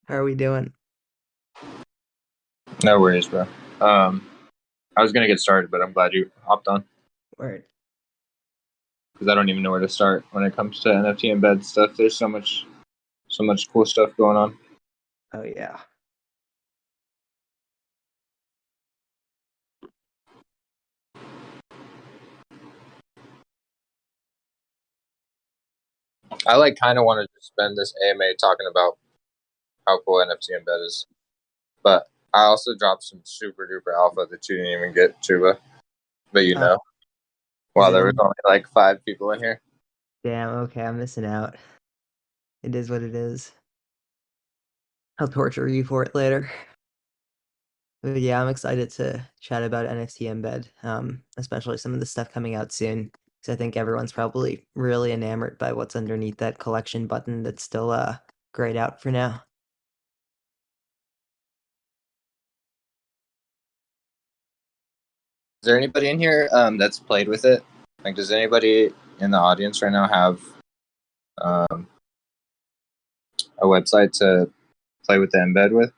How are we doing? No worries, bro. Um, I was gonna get started, but I'm glad you hopped on Word. because I don't even know where to start when it comes to NFT embed stuff. There's so much cool stuff going on. Oh yeah. I like kind of wanted to spend this AMA talking about how cool NFT embed is, but I also dropped some super duper alpha that you didn't even get to, but Oh, is while it there was in? only like 5 people in here. Damn. Okay, I'm missing out. It is what it is. I'll torture you for it later. But yeah, I'm excited to chat about NFT embed, especially some of the stuff coming out soon. Because I think everyone's probably really enamored by what's underneath that collection button that's still grayed out for now. Is there anybody in here that's played with it? Like, does anybody in the audience right now have um, a website to play with the embed with?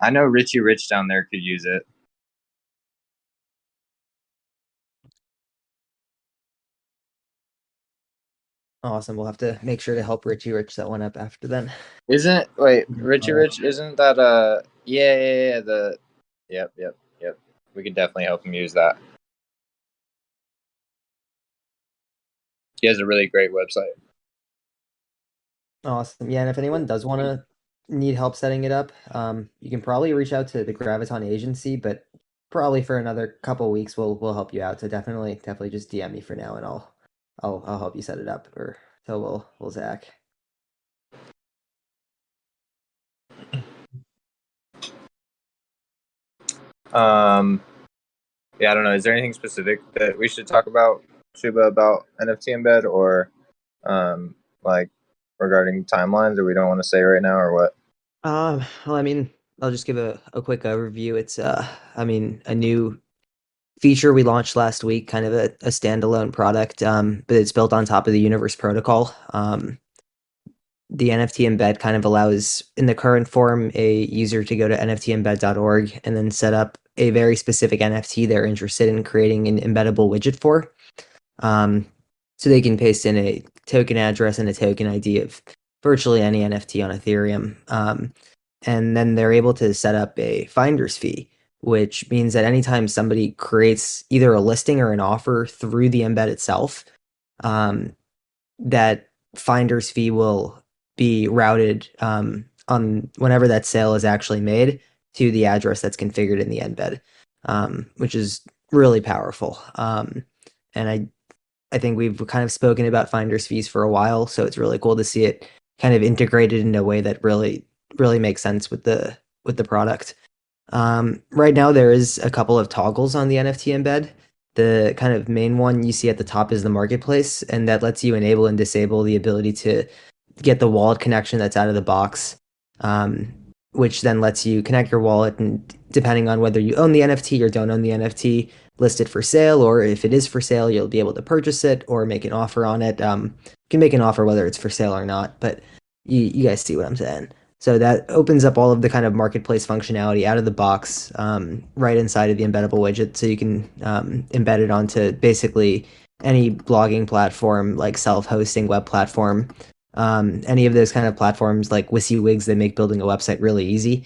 I know Richie Rich down there could use it. Awesome. We'll have to make sure to help Richie Rich that one up after then. Isn't wait, Richie Uh, Rich, isn't that yeah, the yep. We could definitely help him use that. He has a really great website. Awesome. Yeah, and if anyone does want to need help setting it up, you can probably reach out to the Graviton agency, but probably for another couple weeks we'll help you out. So definitely just DM me for now and I'll help you set it up or so will Zach. Um yeah, I don't know. Is there anything specific that we should talk about, Shuba, about NFT embed or like regarding timelines that we don't want to say right now or what? Well, I mean, I'll just give a quick overview. It's I mean, a new feature we launched last week, kind of a standalone product, but it's built on top of the Universe protocol. The NFT embed kind of allows, in the current form, a user to go to nftembed.org and then set up a very specific NFT they're interested in creating an embeddable widget for. Um, so they can paste in a token address and a token ID of virtually any NFT on Ethereum. And then they're able to set up a finder's fee, which means that anytime somebody creates either a listing or an offer through the embed itself, um, that finder's fee will be routed on whenever that sale is actually made to the address that's configured in the embed, which is really powerful. And I think we've kind of spoken about finder's fees for a while, so it's really cool to see it kind of integrated in a way that really makes sense with the product. Right now, there is a couple of toggles on the NFT embed. The kind of main one you see at the top is the marketplace, and that lets you enable and disable the ability to get the wallet connection that's out of the box, um, which then lets you connect your wallet and depending on whether you own the NFT or don't own the NFT, list it for sale, or if it is for sale, you'll be able to purchase it or make an offer on it. You can make an offer whether it's for sale or not, but you guys see what I'm saying. So that opens up all of the kind of marketplace functionality out of the box, right inside of the embeddable widget. So you can embed it onto basically any blogging platform, like self-hosting web platform, any of those kind of platforms like WYSIWYGs that make building a website really easy.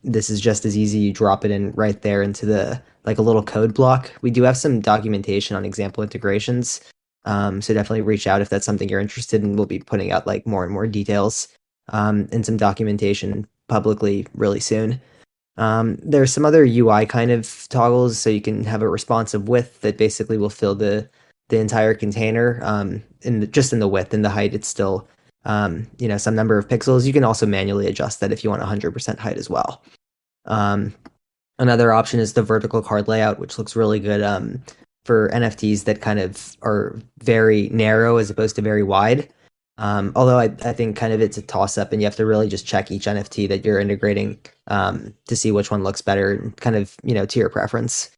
This is just as easy. You drop it in right there into the like a little code block. We do have some documentation on example integrations. So definitely reach out if that's something you're interested in. We'll be putting out like more and more details and some documentation publicly really soon. There's some other UI kind of toggles, so you can have a responsive width that basically will fill the entire container. Just in the width and the height, it's still some number of pixels. You can also manually adjust that if you want 100% height as well. Um, Another option is the vertical card layout, which looks really good for NFTs that kind of are very narrow as opposed to very wide. Although I think kind of it's a toss up, and you have to really just check each NFT that you're integrating to see which one looks better, and kind of to your preference.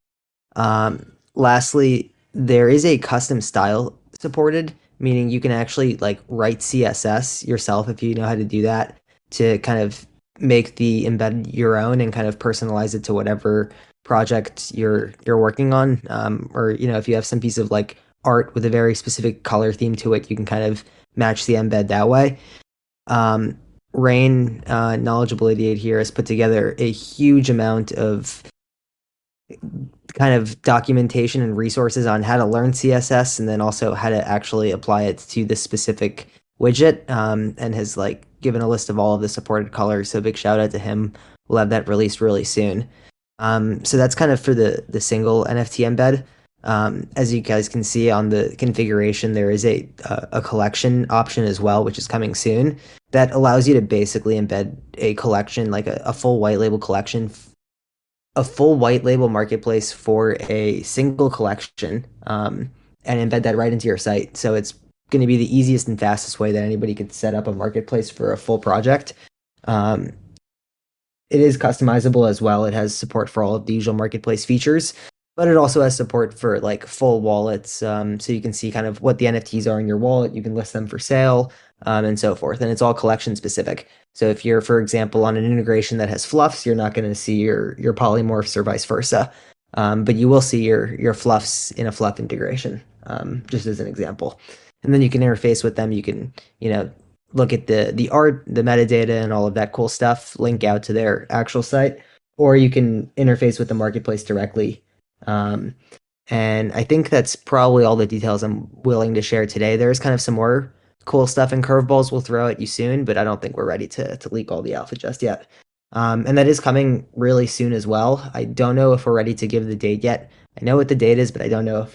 Lastly, there is a custom style supported meaning you can actually like write CSS yourself if you know how to do that to kind of make the embed your own and kind of personalize it to whatever project you're working on. Or if you have some piece of like art with a very specific color theme to it, you can kind of match the embed that way. Um, Rain, Knowledgeable Idiot here, has put together a huge amount of kind of documentation and resources on how to learn CSS and then also how to actually apply it to this specific widget, and has like given a list of all of the supported colors. So big shout out to him. We'll have that released really soon. So that's kind of for the single NFT embed. As you guys can see on the configuration, there is a collection option as well, which is coming soon, that allows you to basically embed a collection, like a full white label collection, a full white label marketplace for a single collection, and embed that right into your site. So it's going to be the easiest and fastest way that anybody could set up a marketplace for a full project. Um, it is customizable as well. It has support for all of the usual marketplace features, but it also has support for like full wallets. So you can see kind of what the NFTs are in your wallet. You can list them for sale, and so forth. And it's all collection specific. So if you're, for example, on an integration that has fluffs, you're not going to see your polymorphs or vice versa. But you will see your fluffs in a fluff integration, just as an example. And then you can interface with them. You can, look at the art, the metadata, and all of that cool stuff, link out to their actual site, or you can interface with the marketplace directly. Um, and I think that's probably all the details I'm willing to share today. There's kind of some more cool stuff and curveballs we'll throw at you soon, but I don't think we're ready to leak all the alpha just yet. And that is coming really soon as well. I don't know if we're ready to give the date yet. I know what the date is, but I don't know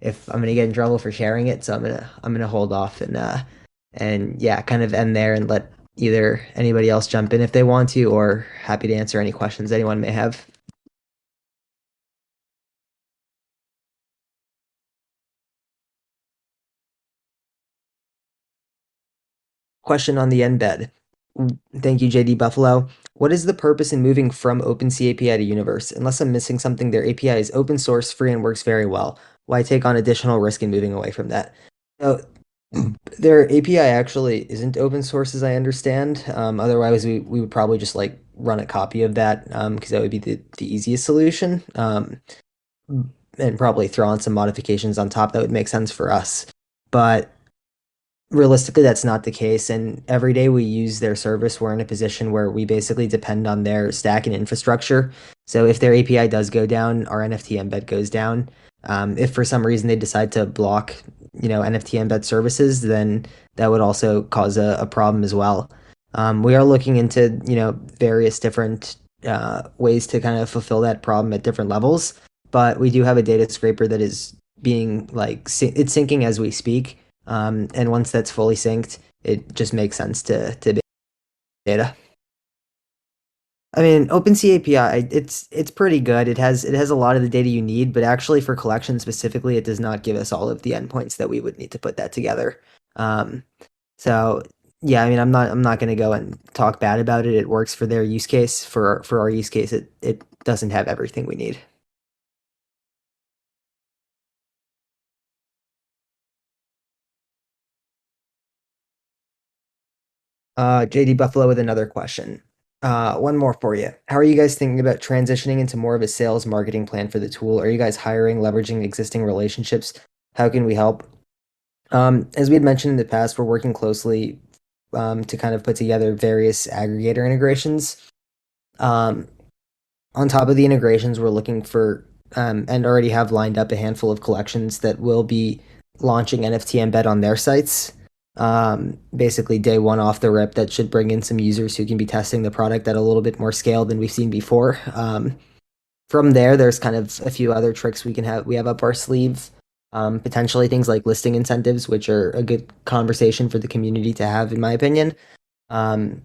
if I'm gonna get in trouble for sharing it. So I'm gonna hold off and yeah, kind of end there and let either anybody else jump in if they want to, or happy to answer any questions anyone may have. Question on the embed. Thank you, JD Buffalo. What is the purpose in moving from OpenSea API to Universe? Unless I'm missing something, their API is open source, free, and works very well. Why take on additional risk in moving away from that? So, their API actually isn't open source, as I understand. Otherwise, we would probably just like run a copy of that, because that would be the easiest solution, and probably throw on some modifications on top that would make sense for us. But realistically, that's not the case. And every day we use their service, we're in a position where we basically depend on their stack and infrastructure. So if their API does go down, our NFT embed goes down. If for some reason they decide to block, NFT embed services, then that would also cause a problem as well. We are looking into, various different ways to kind of fulfill that problem at different levels. But we do have a data scraper that is being like, it's syncing as we speak. And once that's fully synced, it just makes sense to data. I mean, OpenSea API, it's pretty good. It has a lot of the data you need, but actually for collection specifically, it does not give us all of the endpoints that we would need to put that together. Um, so yeah, I mean, I'm not going to go and talk bad about it. It works for their use case. For our use case, it doesn't have everything we need. JD Buffalo with another question. One more for you. How are you guys thinking about transitioning into more of a sales marketing plan for the tool? Are you guys hiring, leveraging existing relationships? How can we help? As we had mentioned in the past, we're working closely, to kind of put together various aggregator integrations. Um, on top of the integrations, we're looking for, and already have lined up a handful of collections that will be launching NFT embed on their sites. Basically, day one off the rip, that should bring in some users who can be testing the product at a little bit more scale than we've seen before. From there, there's kind of a few other tricks we have up our sleeve. Potentially things like listing incentives, which are a good conversation for the community to have, in my opinion. And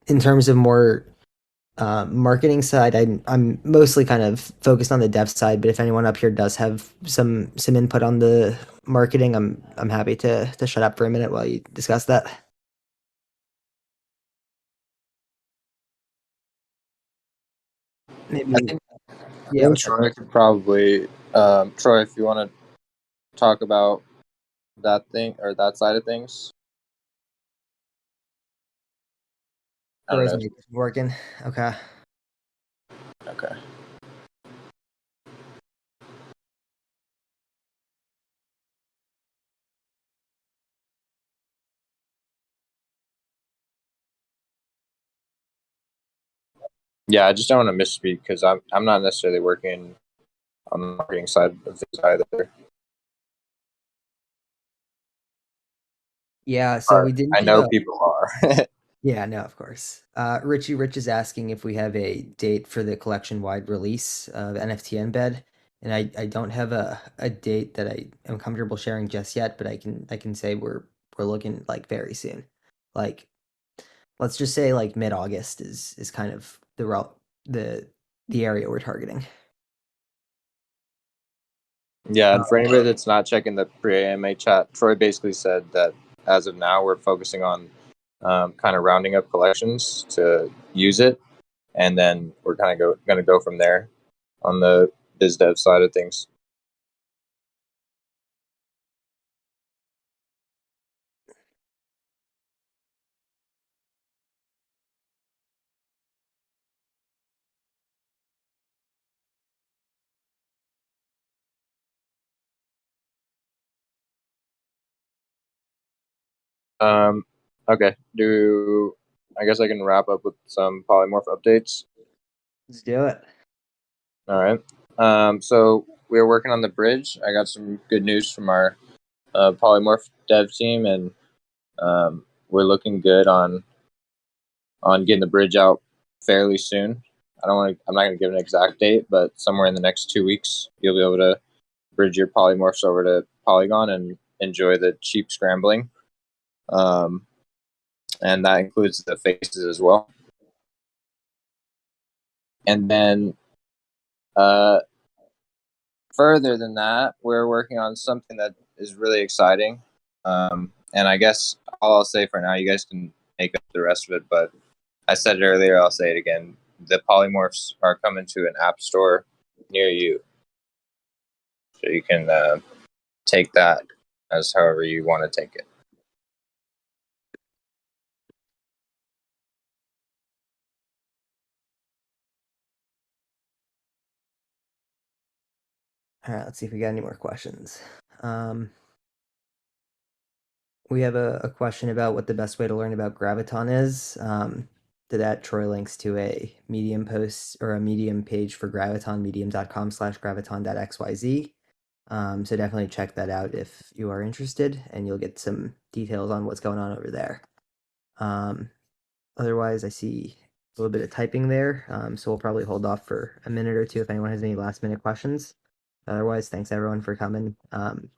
in terms of more marketing side, I'm mostly kind of focused on the dev side, but if anyone up here does have some input on the marketing, I'm happy to shut up for a minute while you discuss that. I Maybe, think I yeah, think what's up? Troy could probably Troy, if you want to talk about that thing or that side of things. I Or don't is know. it working? Okay. Okay. Yeah, I just don't want to misspeak because I'm not necessarily working on the marketing side of things either. Yeah, so But we didn't I have know a people are. yeah, no, of course. Richie Rich is asking if we have a date for the collection-wide release of NFT Embed, and I don't have a date that I am comfortable sharing just yet, but I can say we're looking like very soon. Like let's just say like mid-August is kind of the the area we're targeting. Yeah, and Uh, for anybody that's not checking the pre-AMA chat, Troy basically said that as of now, we're focusing on kind of rounding up collections to use it, and then we're kind of going to go from there on the biz dev side of things. Um, okay, do I guess I can wrap up with some polymorph updates. let's do it. All right. So we are working on the bridge. I got some good news from our polymorph dev team, and we're looking good on getting the bridge out fairly soon. I don't want to. I'm not going to give an exact date, but somewhere in the next 2 weeks, you'll be able to bridge your polymorphs over to Polygon and enjoy the cheap scrambling. Um, and that includes the faces as well. And then uh, further than that, we're working on something that is really exciting. And I guess all I'll say for now, you guys can make up the rest of it. But I said it earlier, I'll say it again. The polymorphs are coming to an app store near you. So you can take that as however you want to take it. All right, let's see if we got any more questions. We have a question about what the best way to learn about Graviton is. To that, Troy links to a Medium post or a Medium page for Graviton, medium.com/graviton.xyz. So definitely check that out if you are interested, and you'll get some details on what's going on over there. Otherwise, I see a little bit of typing there, so we'll probably hold off for a minute or two if anyone has any last minute questions. Otherwise, thanks everyone for coming, and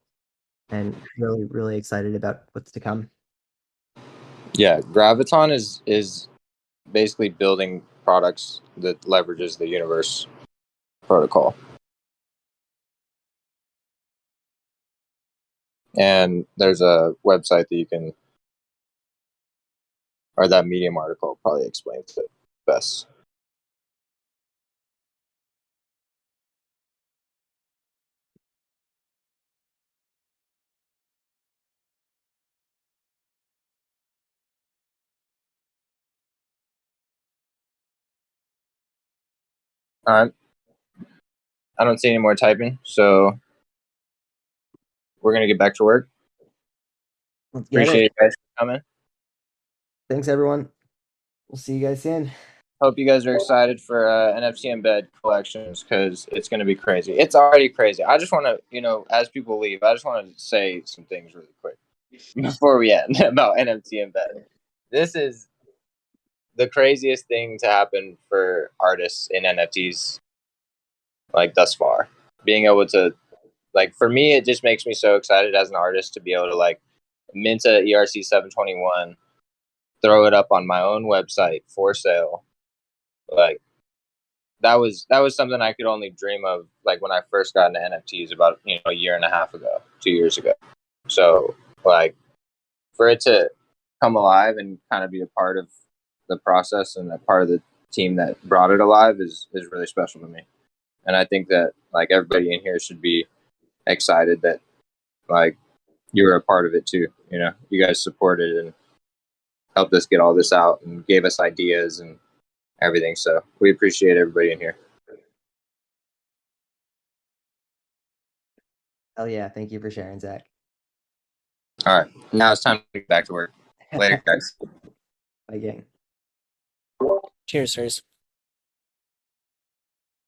really, really excited about what's to come. Yeah, Graviton is basically building products that leverages the universe protocol. And there's a website that you can, or that Medium article probably explains it best. All right. I don't see any more typing, so we're gonna get back to work. Let's get Appreciate it. you guys for coming. Thanks, everyone. We'll see you guys soon. Hope you guys are excited for NFT embed collections because it's going to be crazy. It's already crazy. I just want to, as people leave, I just want to say some things really quick before we end about NFT embed. This is the craziest thing to happen for artists in NFTs, like thus far. Being able to, like, for me, it just makes me so excited as an artist to be able to, like, mint a ERC 721, throw it up on my own website for sale. Like, that was something I could only dream of, like when I first got into NFTs about a year and a half ago, 2 years ago. So like for it to come alive and kind of be a part of the process and a part of the team that brought it alive is really special to me. And I think that like everybody in here should be excited that like you were a part of it too. You know, you guys supported and helped us get all this out and gave us ideas and everything. So we appreciate everybody in here. Hell yeah. Thank you for sharing, Zach. All right, now it's time to get back to work. Later, guys. Bye, gang. Cheers, sirs.